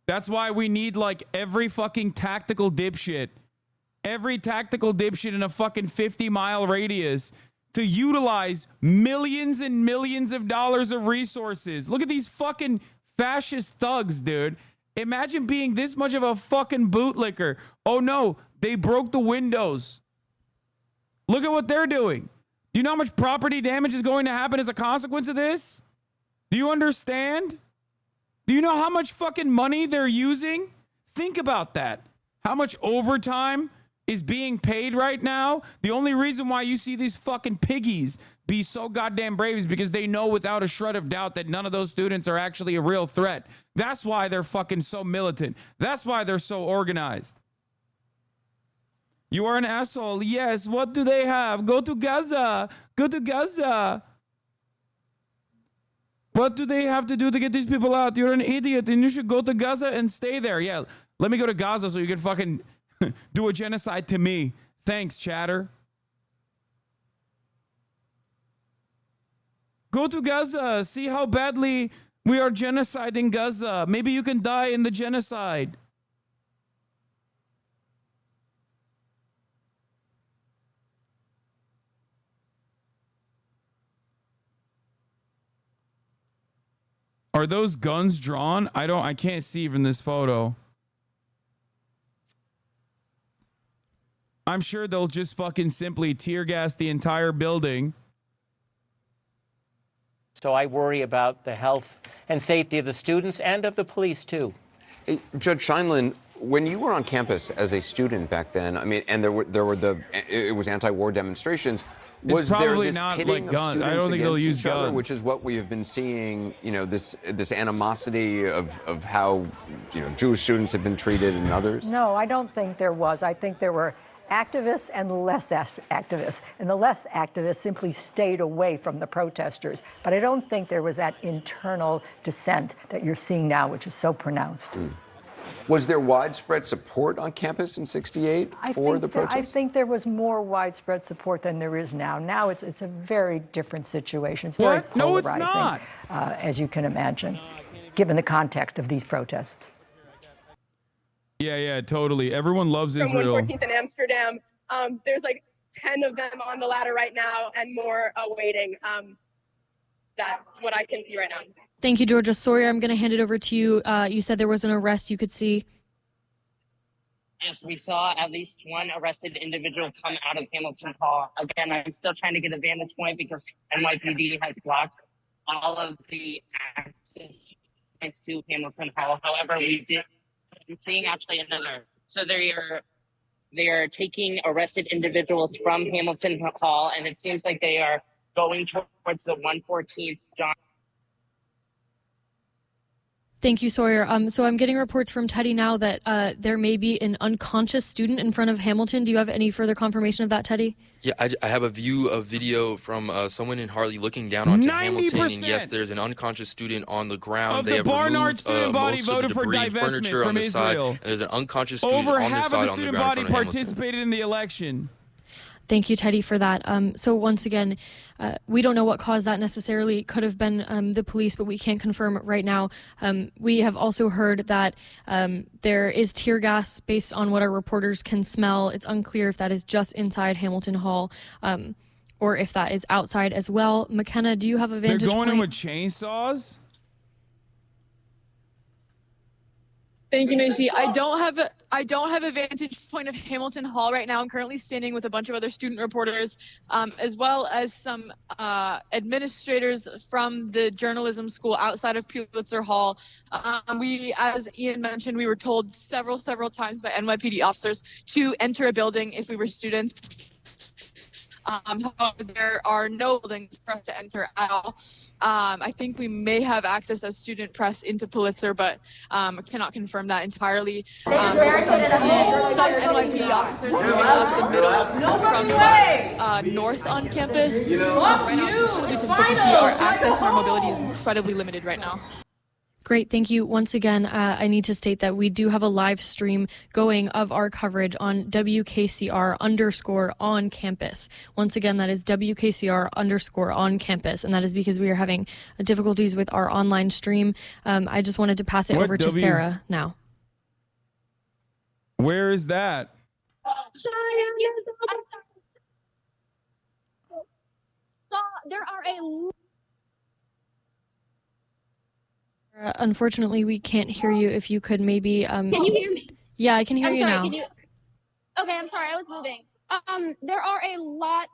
That's why we need like every fucking tactical dipshit in a fucking 50-mile radius to utilize millions and millions of dollars of resources. Look at these fucking fascist thugs, dude. Imagine being this much of a fucking bootlicker. Oh no, they broke the windows. Look at what they're doing. Do you know how much property damage is going to happen as a consequence of this? Do you understand? Do you know how much fucking money they're using? Think about that. How much overtime is being paid right now? The only reason why you see these fucking piggies be so goddamn brave is because they know without a shred of doubt that none of those students are actually a real threat. That's why they're fucking so militant. That's why they're so organized. You are an asshole. Yes, what do they have? Go to Gaza. Go to Gaza. What do they have to do to get these people out? You're an idiot and you should go to Gaza and stay there. Yeah, let me go to Gaza so you can fucking do a genocide to me. Thanks, chatter. Go to Gaza. See how badly we are genociding Gaza. Maybe you can die in the genocide. Are those guns drawn? I can't see from this photo. I'm sure they'll just fucking simply tear gas the entire building. So I worry about the health and safety of the students and of the police, too. Hey, Judge Scheinlin, when you were on campus as a student back then, I mean, and it was anti-war demonstrations, was there this pitting of students against each other, which is what we have been seeing, you know, this animosity of how, you know, Jewish students have been treated and others? No, I don't think there was. I think there were activists and less activists. And the less activists simply stayed away from the protesters. But I don't think there was that internal dissent that you're seeing now, which is so pronounced. Mm. Was there widespread support on campus in '68 for the protests? I think there was more widespread support than there is now. Now it's a very different situation. It's very polarizing, no, it's not. As you can imagine, given the context of these protests. Yeah, totally. Everyone loves Israel. From 114th in Amsterdam, there's like 10 of them on the ladder right now and more awaiting. That's what I can see right now. Thank you, Georgia. Sawyer, I'm going to hand it over to you. You said there was an arrest you could see. Yes, we saw at least one arrested individual come out of Hamilton Hall. Again, I'm still trying to get a vantage point because NYPD has blocked all of the access to Hamilton Hall. However, I'm seeing actually another. So they are taking arrested individuals from Hamilton Hall, and it seems like they are going towards the 114th John. Thank you, Sawyer. So I'm getting reports from Teddy now that there may be an unconscious student in front of Hamilton. Do you have any further confirmation of that, Teddy? Yeah, I have a video from someone in Harley looking down onto Hamilton, and yes, there's an unconscious student on the ground. They have Barnard student body most voted of the for debris, divestment furniture from on the Israel. side, and there's an unconscious student Over on the half side of the on the student ground body in front of participated in the election. Thank you, Teddy, for that. So once again, we don't know what caused that necessarily. It could have been the police, but we can't confirm right now. We have also heard that there is tear gas based on what our reporters can smell. It's unclear if that is just inside Hamilton Hall or if that is outside as well. McKenna, do you have a vantage point? They're going in with chainsaws? Thank you, Macy. I don't have a vantage point of Hamilton Hall right now. I'm currently standing with a bunch of other student reporters, as well as some administrators from the journalism school outside of Pulitzer Hall. We, as Ian mentioned, we were told several times by NYPD officers to enter a building if we were students. However, there are no buildings for us to enter at all. I think we may have access as student press into Pulitzer, but cannot confirm that entirely. We can see some NYPD officers moving up the middle from the north on campus. Right now it's incredibly difficult to see. Our access and our mobility is incredibly limited right now. Great. Thank you. Once again, I need to state that we do have a live stream going of our coverage on WKCR_ on campus. Once again, that is WKCR_ on campus. And that is because we are having difficulties with our online stream. I just wanted to pass it over to Sarah now. Where is that? There are Unfortunately, we can't hear you. If you could maybe... Can you hear me? Yeah, I can hear you now. Okay, I'm sorry. I was moving. There are a lot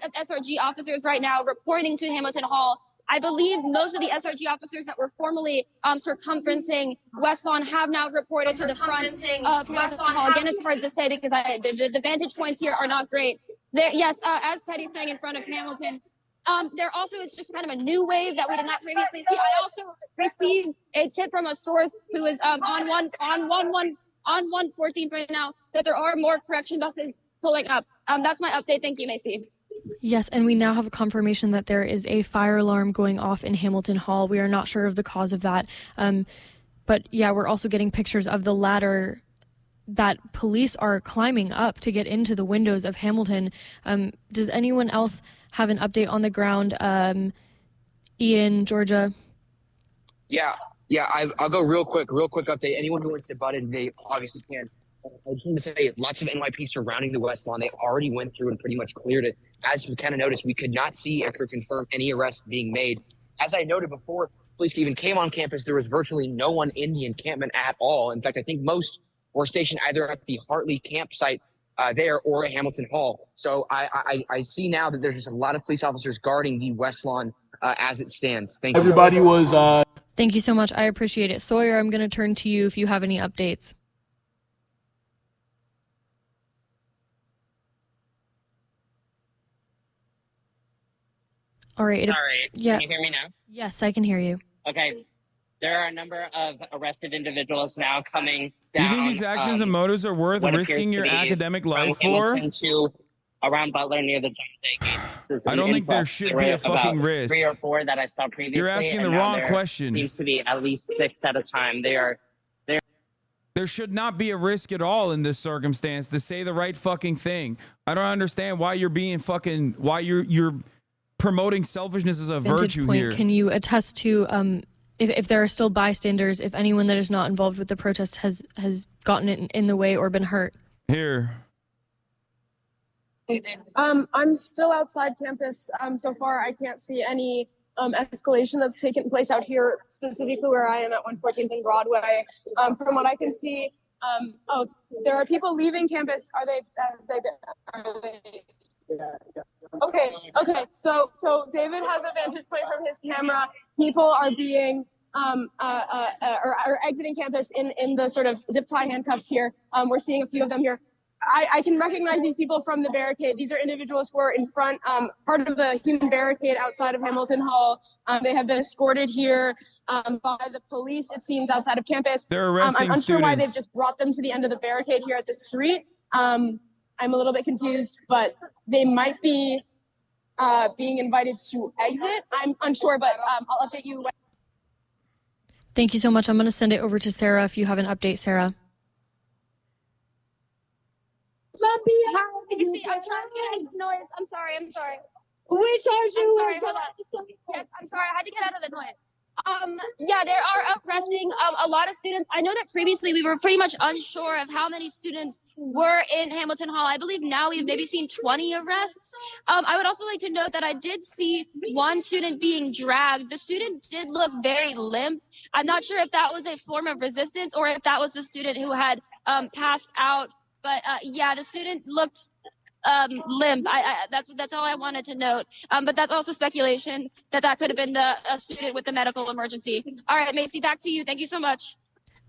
of SRG officers right now reporting to Hamilton Hall. I believe most of the SRG officers that were formerly circumferencing West Lawn have now reported to the front of West Lawn Hall. Again, it's hard to say because the vantage points here are not great. Yes, as Teddy's saying, in front of Hamilton. There also is just kind of a new wave that we did not previously see. I also received a tip from a source who is on 114th right now that there are more correction buses pulling up. That's my update. Thank you, Macy. Yes, and we now have a confirmation that there is a fire alarm going off in Hamilton Hall. We are not sure of the cause of that. But yeah, we're also getting pictures of the ladder that police are climbing up to get into the windows of Hamilton. Does anyone else have an update on the ground? Ian, Georgia? Yeah, I'll go real quick update. Anyone who wants to butt in, they obviously can. I just want to say lots of NYP surrounding the West Lawn. They already went through and pretty much cleared it. As we kind of noticed, we could not see or confirm any arrests being made. As I noted before, police even came on campus. There was virtually no one in the encampment at all. In fact, I think most were stationed either at the Hartley campsite there or at Hamilton Hall. So I see now that there's just a lot of police officers guarding the West Lawn as it stands. Thank you. Everybody was... Thank you so much. I appreciate it. Sawyer, I'm going to turn to you if you have any updates. All right. Sorry. Yeah. Can you hear me now? Yes, I can hear you. Okay. There are a number of arrested individuals now coming down. Do you think these actions and motives are worth risking your academic life for? To around Butler near the John Day gate. I don't think there should be a fucking risk. 3 or 4 that I saw previously. You're asking the wrong question. Seems to be at least 6 at a time. There should not be a risk at all in this circumstance to say the right fucking thing. I don't understand why you're being fucking, why you're promoting selfishness as a virtue here. Can you attest to if there are still bystanders, if anyone that is not involved with the protest has gotten in the way or been hurt? Here. I'm still outside campus. So far, I can't see any escalation that's taken place out here, specifically where I am at 114th and Broadway. From what I can see, there are people leaving campus. Are they Okay. So David has a vantage point from his camera. People are being are exiting campus in the sort of zip tie handcuffs here. We're seeing a few of them here. I can recognize these people from the barricade. These are individuals who are in front, part of the human barricade outside of Hamilton Hall. They have been escorted here by the police, it seems, outside of campus. They're arresting I'm unsure why students. they've just brought them to the end of the barricade here at the street. I'm a little bit confused, but they might be being invited to exit. I'm unsure, but I'll update you. Thank you so much. I'm going to send it over to Sarah if you have an update, Sarah. You see, I'm trying to get out of the noise. I'm sorry. Which are you? I'm sorry. I had to get out of the noise. Yeah, they are arresting a lot of students. I know that previously we were pretty much unsure of how many students were in Hamilton Hall. I believe now we've maybe seen 20 arrests. I would also like to note that I did see one student being dragged. The student did look very limp. I'm not sure if that was a form of resistance or if that was the student who had passed out. But yeah, the student looked limp. That's all I wanted to note. But that's also speculation that could have been the student with the medical emergency. All right, Macy, back to you. Thank you so much.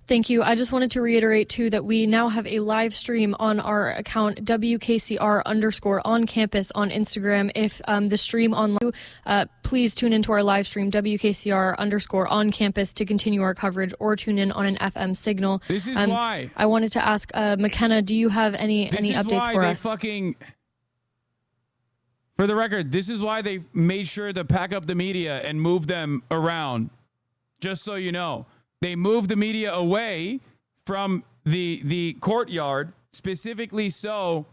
Thank you. I just wanted to reiterate, too, that we now have a live stream on our account, WKCR_ on campus on Instagram. If the stream online, please tune into our live stream, WKCR_ on campus, to continue our coverage, or tune in on an FM signal. This is why. I wanted to ask, McKenna, do you have any updates for us? For the record, this is why they made sure to pack up the media and move them around. Just so you know, they moved the media away from the courtyard specifically so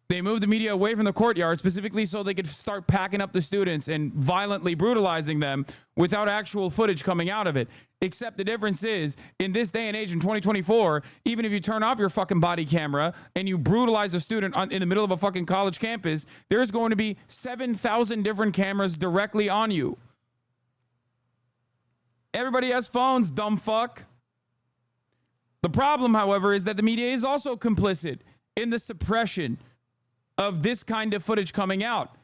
they moved the media away from the courtyard specifically so they could start packing up the students and violently brutalizing them without actual footage coming out of it. Except the difference is, in this day and age in 2024, even if you turn off your fucking body camera and you brutalize a student in the middle of a fucking college campus, there's going to be 7,000 different cameras directly on you. Everybody has phones, dumb fuck. The problem, however, is that the media is also complicit in the suppression of this kind of footage coming out.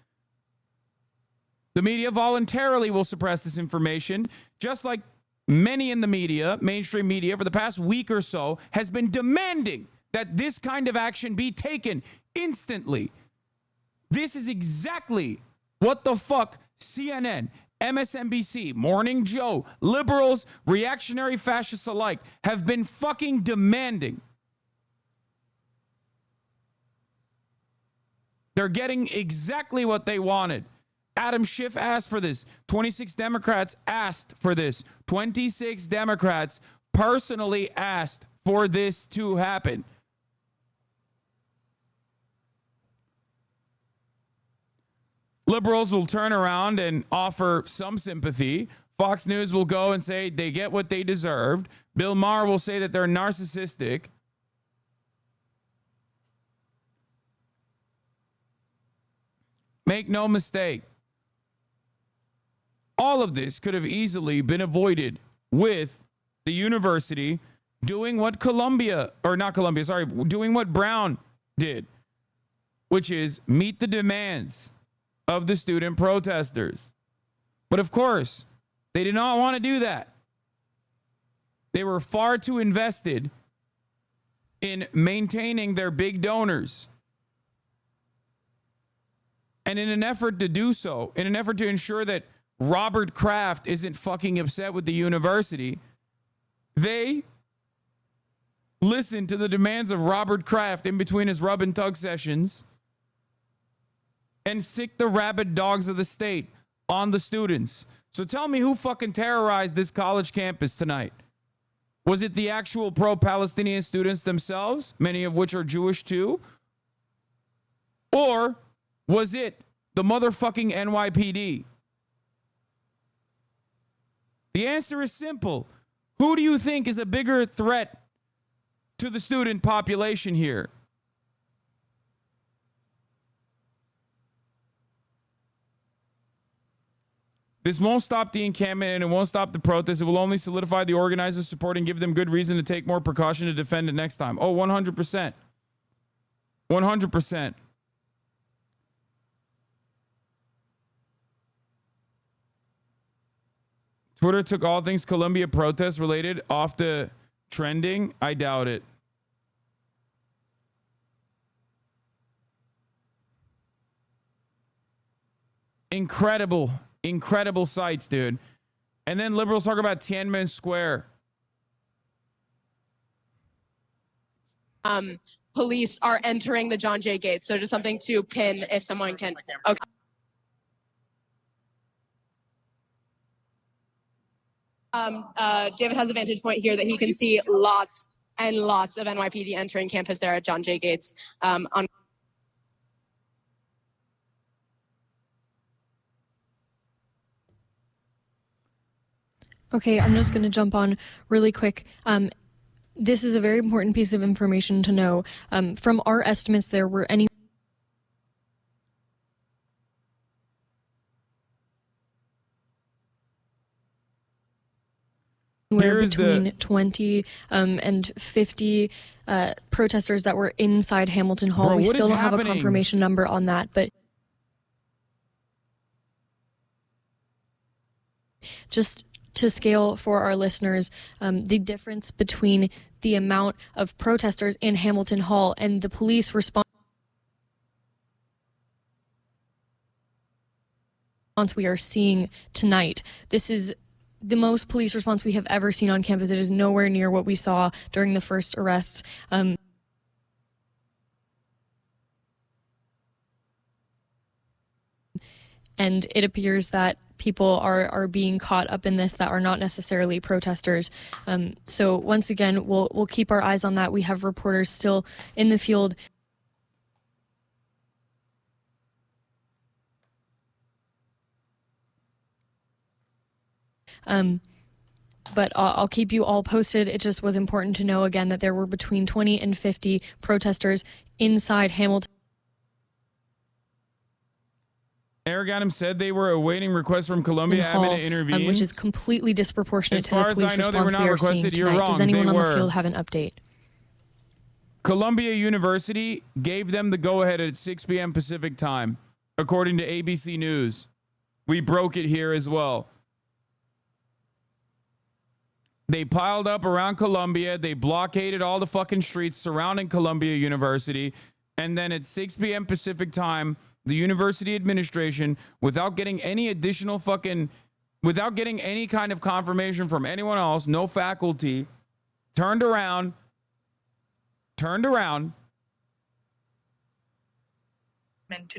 The media voluntarily will suppress this information, just like many in the media, mainstream media, for the past week or so, has been demanding that this kind of action be taken instantly. This is exactly what the fuck CNN, MSNBC, Morning Joe, liberals, reactionary fascists alike have been fucking demanding. They're getting exactly what they wanted. Adam Schiff asked for this. 26 Democrats asked for this. 26 Democrats personally asked for this to happen. Liberals will turn around and offer some sympathy. Fox News will go and say they get what they deserved. Bill Maher will say that they're narcissistic. Make no mistake, all of this could have easily been avoided with the university doing what doing what Brown did, which is meet the demands of the student protesters. But of course, they did not want to do that. They were far too invested in maintaining their big donors. And in an effort to do so, in an effort to ensure that Robert Kraft isn't fucking upset with the university, they listened to the demands of Robert Kraft in between his rub and tug sessions and sick the rabid dogs of the state on the students. So tell me who fucking terrorized this college campus tonight? Was it the actual pro-Palestinian students themselves, many of which are Jewish too? Or was it the motherfucking NYPD? The answer is simple. Who do you think is a bigger threat to the student population here? This won't stop the encampment and it won't stop the protest. It will only solidify the organizers' support and give them good reason to take more precaution to defend it next time. Oh, 100%. 100%. Twitter took all things Columbia protest related off the trending. I doubt it. Incredible sights, dude. And then liberals talk about Tiananmen Square. Police are entering the John Jay Gates. So just something to pin if someone can. Okay. David has a vantage point here that he can see lots and lots of NYPD entering campus there at John Jay Gates. Okay, I'm just going to jump on really quick. This is a very important piece of information to know. From our estimates, there were between 20 and 50 protesters that were inside Hamilton Hall. Bro, we still don't have a confirmation number on that, but just to scale for our listeners, the difference between the amount of protesters in Hamilton Hall and the police response we are seeing tonight. This is the most police response we have ever seen on campus. It is nowhere near what we saw during the first arrests. And it appears that people are being caught up in this that are not necessarily protesters. So once again, we'll keep our eyes on that. We have reporters still in the field. But I'll keep you all posted. It just was important to know again that there were between 20 and 50 protesters inside Hamilton. Eric Adams said they were awaiting requests from Columbia admin to intervene, which is completely disproportionate to the police response we are seeing tonight. As far as I know, they were not requested. You're wrong. Does anyone on the field have an update? Columbia University gave them the go-ahead at 6 p.m. Pacific time, according to ABC News. We broke it here as well. They piled up around Columbia. They blockaded all the fucking streets surrounding Columbia University. And then at 6 p.m. Pacific time, the university administration, without getting any additional without getting any kind of confirmation from anyone else, no faculty, turned around, to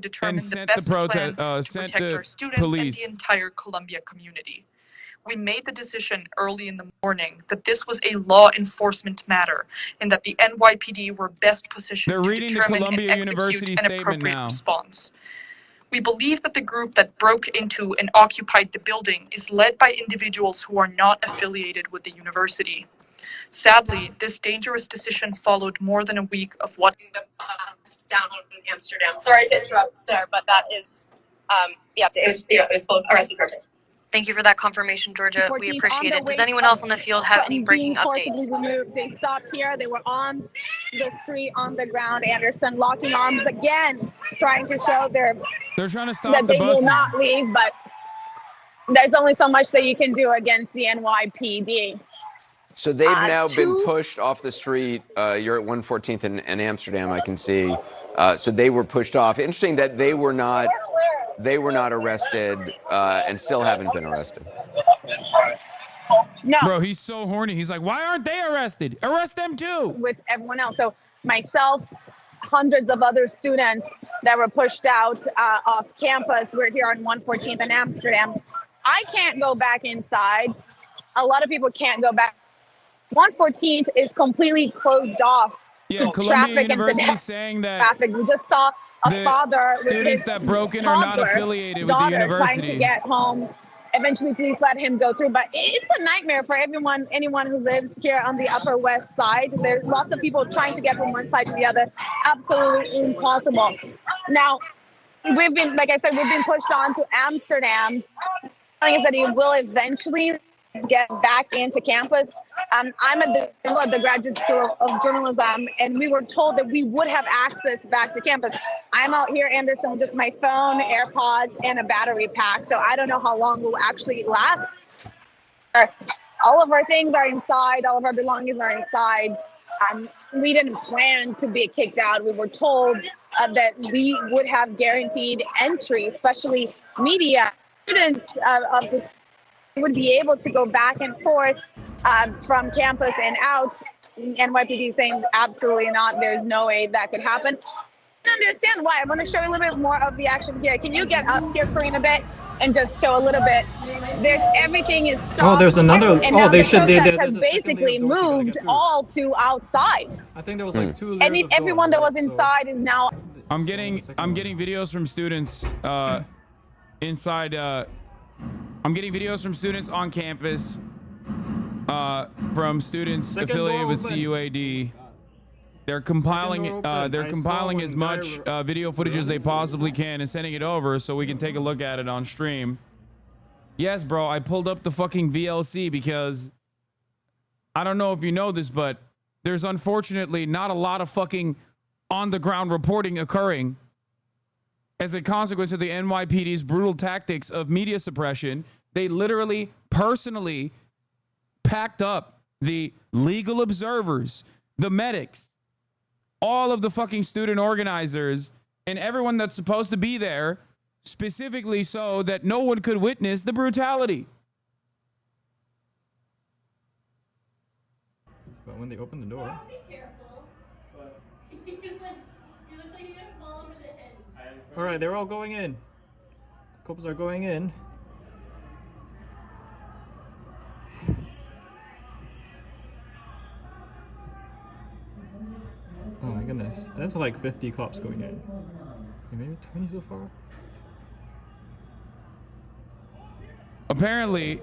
determine and the best plan to protect the our students police. and the entire Columbia community. We made the decision early in the morning that this was a law enforcement matter and that the NYPD were best positioned to determine and execute an appropriate response. We believe that the group that broke into and occupied the building is led by individuals who are not affiliated with the university. Sadly, this dangerous decision followed more than a week of what down in Amsterdam. Sorry to interrupt there, but that is the update. It was full of arrested protesters. Thank you for that confirmation, Georgia. We appreciate it. Does anyone else on the field have any breaking updates? Removed. They stopped here. They were on the street, on the ground, Anderson, locking arms again, trying to show they're trying to stop that the they buses. will not leave, but there's only so much that you can do against the NYPD. So they've now been pushed off the street. You're at 114th in Amsterdam, I can see. So they were pushed off. Interesting that they were not arrested and still haven't been arrested. No. Bro, he's so horny. He's like, why aren't they arrested? Arrest them too. With everyone else. So myself, hundreds of other students that were pushed out off campus. We're here on 114th in Amsterdam. I can't go back inside. A lot of people can't go back. 114th is completely closed off to Columbia traffic University and saying that traffic. We just saw a father with students his that broke in are not affiliated with the university. Trying to get home. Eventually, police let him go through, but it's a nightmare for anyone who lives here on the Upper West Side. There's lots of people trying to get from one side to the other. Absolutely impossible. Now, we've been pushed on to Amsterdam. I think that he will eventually get back into campus. I'm at the Graduate School of Journalism, and we were told that we would have access back to campus. I'm out here, Anderson, with just my phone, AirPods, and a battery pack, so I don't know how long we'll actually last. All of our things are inside. All of our belongings are inside. We didn't plan to be kicked out. We were told that we would have guaranteed entry, especially media. Students of this would be able to go back and forth from campus and out. NYPD saying absolutely not. There's no way that could happen. I understand why. I want to show you a little bit more of the action here. Can you get up here, Corinne, a bit and just show a little bit? Everything is stopped. Oh, there's another. And oh, they should. They has basically moved all to outside. I think there was like 2 layers. And everyone that was inside is now. I'm getting videos from students inside. I'm getting videos from students on campus, from students affiliated with CUAD. They're compiling as much video footage as they possibly can and sending it over so we can take a look at it on stream. Yes, bro, I pulled up the fucking VLC because I don't know if you know this, but there's unfortunately not a lot of fucking on-the-ground reporting occurring as a consequence of the NYPD's brutal tactics of media suppression. They literally personally packed up the legal observers, the medics, all of the fucking student organizers, and everyone that's supposed to be there, specifically so that no one could witness the brutality. But when they open the door. All right, they're all going in. Cops are going in. goodness. That's like 50 cops going in. Maybe 20 so far? Apparently,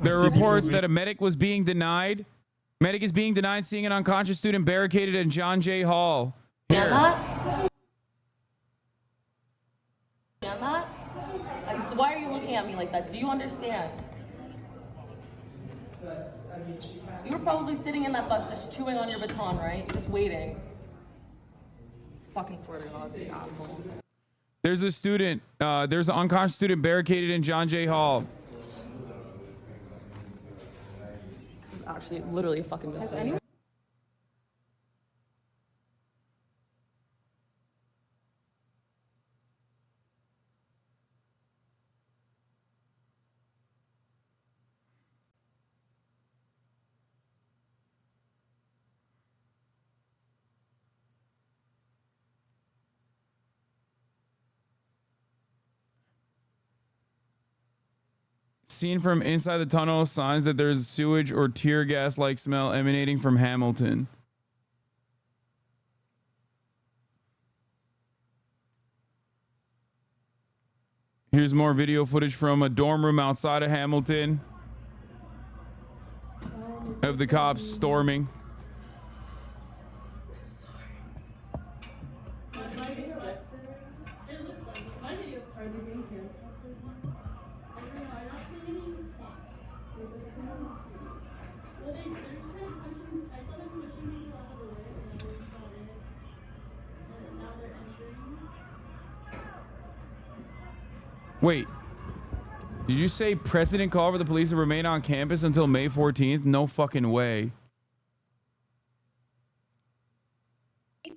there are reports that a medic was being denied. Medic is being denied seeing an unconscious student barricaded in John Jay Hall. Here. Why are you looking at me like that? Do you understand? You were probably sitting in that bus just chewing on your baton, right? Just waiting. Fucking swear to God, these assholes. There's a student, there's an unconscious student barricaded in John Jay Hall. This is actually literally a fucking mistake. Seen from inside the tunnel, signs that there's sewage or tear gas like smell emanating from Hamilton. Here's more video footage from a dorm room outside of Hamilton of the cops storming. Wait, did you say President called for the police to remain on campus until May 14th? No fucking way.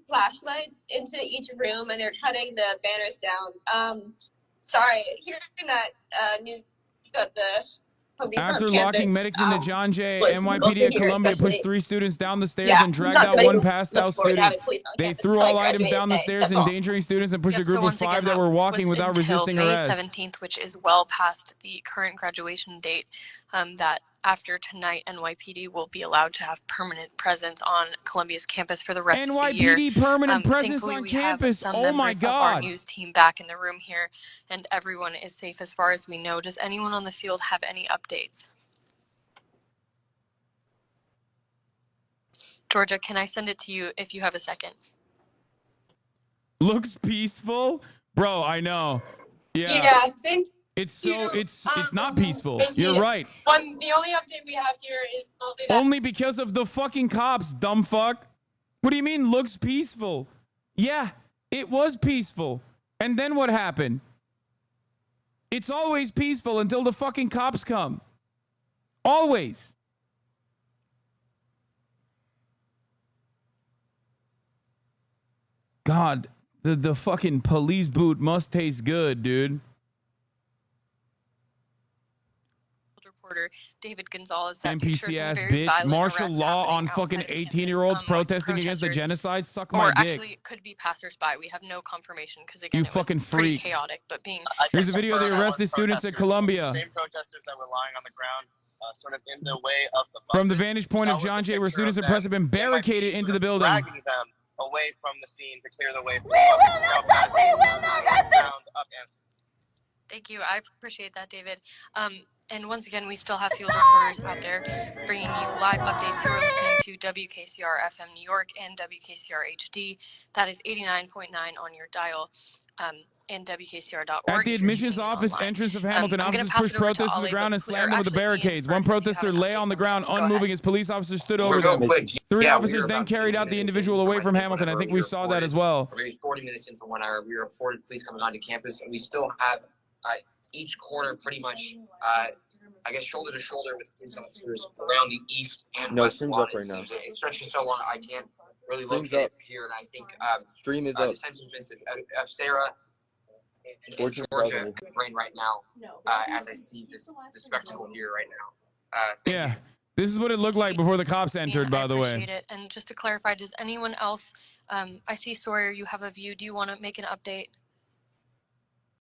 Flashlights into each room and they're cutting the banners down. Sorry, hearing that news about the police After on locking campus, medics into John Jay, was difficult NYPD to at hear, Columbia especially- pushed 3 students down the stairs Yeah, and he's dragged not out somebody one who passed out looks forward to student. having police on They campus threw until all I items graduated down the in May. stairs, That's all. endangering students, and pushed a Yep, group so of once 5 again, that were walking was without until resisting May arrest. 17th, which is well past the current graduation date, that after tonight, NYPD will be allowed to have permanent presence on Columbia's campus for the rest of the year. NYPD permanent presence Thankfully, on we campus. have some Oh my members of our God. news team back in the room here, and everyone is safe as far as we know. Does anyone on the field have any updates? Georgia, can I send it to you if you have a second? Looks peaceful, bro. I know. Yeah. Yeah, thank It's so it's not peaceful. thank you. You're right. The only update we have here is only that Only because of the fucking cops, dumb fuck. What do you mean looks peaceful? Yeah, it was peaceful. And then what happened? It's always peaceful until the fucking cops come. Always. God, the fucking police boot must taste good, dude. Reporter David Gonzalez. That NPC ass bitch. Martial law on fucking 18-year-olds protesting against the genocide. Suck my or dick. actually, it could be passersby. We have no confirmation because again, You it fucking was pretty freak. chaotic. But being Here's a video of the arrested students at Columbia. Same protesters that were lying on the ground, sort of in the way of the From the vantage point of John Jay, where students and press have been barricaded into the building. dragging them away from the scene to clear the way for We will not rest. We will not rest. Thank you. I appreciate that, David. And once again, we still have field reporters out there bringing you live updates. You're listening to WKCR FM New York and WKCR HD. That is 89.9 on your dial. And WKCR.org. At the admissions office entrance of Hamilton, officers pushed protesters to the ground and slammed them with the barricades. One protester lay on the ground, unmoving as police officers stood over them. 3 officers then carried out the individual away from Hamilton. I think we saw that as well. Maybe 40 minutes into 1 hour, we reported police coming onto campus, and we still have each corner pretty much, I guess, shoulder to shoulder with police officers around the east and west lawn. It stretches so long, I can't really locate it here, and I think the sentiments of Sarah and Georgia brain right now as I see this spectacle here right now. Yeah, this is what it looked like before the cops entered, by the Appreciate way. it. And just to clarify, does anyone else, I see Sawyer, you have a view. Do you want to make an update?